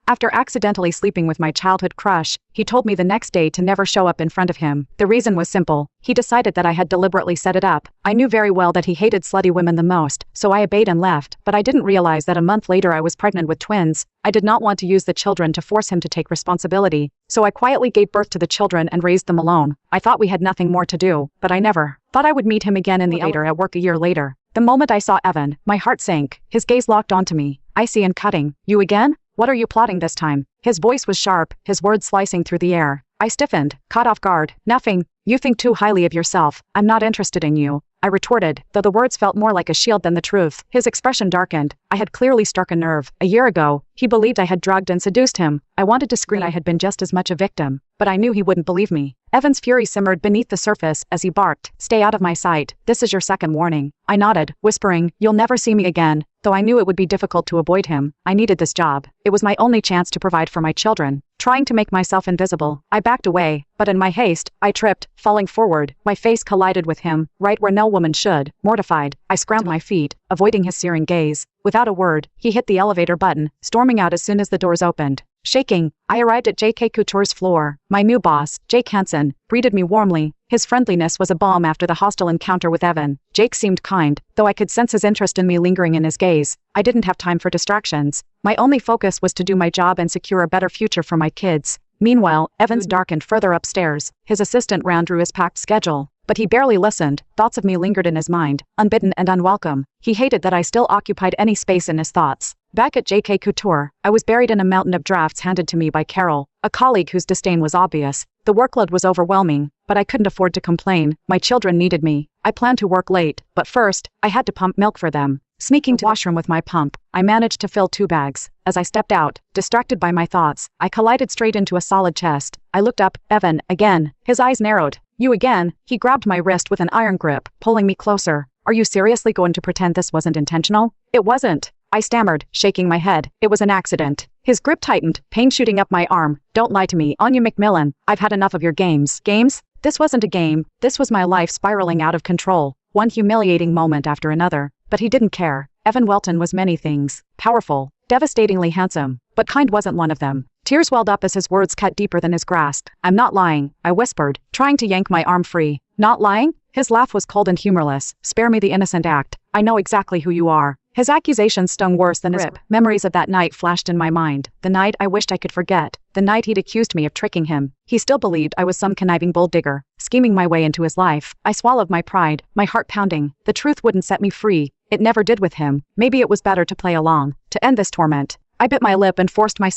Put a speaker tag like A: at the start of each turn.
A: After accidentally sleeping with my childhood crush, he told me the next day to never show up in front of him. The reason was simple. He decided that I had deliberately set it up. I knew very well that he hated slutty women the most, so I obeyed and left, but I didn't realize that a month later I was pregnant with twins. I did not want to use the children to force him to take responsibility, so I quietly gave birth to the children and raised them alone. I thought we had nothing more to do, but I never thought I would meet him again in the elevator at work a year later. The moment I saw Evan, my heart sank. His gaze locked onto me, icy and cutting. "You again? What are you plotting this time?" His voice was sharp, his words slicing through the air. I stiffened, caught off guard. "Nothing. You think too highly of yourself. I'm not interested in you," I retorted, though the words felt more like a shield than the truth. His expression darkened. I had clearly struck a nerve. A year ago, he believed I had drugged and seduced him. I wanted to scream I had been just as much a victim, but I knew he wouldn't believe me. Evan's fury simmered beneath the surface as he barked, "Stay out of my sight. This is your second warning." I nodded, whispering, "You'll never see me again." Though I knew it would be difficult to avoid him, I needed this job. It was my only chance to provide for my children. Trying to make myself invisible, I backed away, but in my haste, I tripped, falling forward. My face collided with him, right where no woman should. Mortified, I scrambled to my feet, avoiding his searing gaze. Without a word, he hit the elevator button, storming out as soon as the doors opened. Shaking, I arrived at J.K. Couture's floor. My new boss, Jake Hansen, greeted me warmly. His friendliness was a balm after the hostile encounter with Evan. Jake seemed kind, though I could sense his interest in me lingering in his gaze. I didn't have time for distractions. My only focus was to do my job and secure a better future for my kids. Meanwhile, Evans darkened further upstairs. His assistant ran through his packed schedule, but he barely listened. Thoughts of me lingered in his mind, unbidden and unwelcome. He hated that I still occupied any space in his thoughts. Back at J.K. Couture, I was buried in a mountain of drafts handed to me by Carol, a colleague whose disdain was obvious. The workload was overwhelming, but I couldn't afford to complain. My children needed me. I planned to work late, but first, I had to pump milk for them. Sneaking to the washroom with my pump, I managed to fill 2 bags. As I stepped out, distracted by my thoughts, I collided straight into a solid chest. I looked up, Evan, again. His eyes narrowed. "You again?" He grabbed my wrist with an iron grip, pulling me closer. "Are you seriously going to pretend this wasn't intentional?" "It wasn't," I stammered, shaking my head. "It was an accident." His grip tightened, pain shooting up my arm. "Don't lie to me, Anya McMillan. I've had enough of your games." "Games?" This wasn't a game. This was my life spiraling out of control. One humiliating moment after another. But he didn't care. Evan Welton was many things. Powerful, devastatingly handsome, but kind wasn't one of them. Tears welled up as his words cut deeper than his grasp. "I'm not lying," I whispered, trying to yank my arm free. "Not lying?" His laugh was cold and humorless. "Spare me the innocent act. I know exactly who you are." His accusations stung worse than his rip. Memories of that night flashed in my mind. The night I wished I could forget. The night he'd accused me of tricking him. He still believed I was some conniving gold digger, scheming my way into his life. I swallowed my pride, my heart pounding. The truth wouldn't set me free. It never did with him. Maybe it was better to play along, to end this torment. I bit my lip and forced myself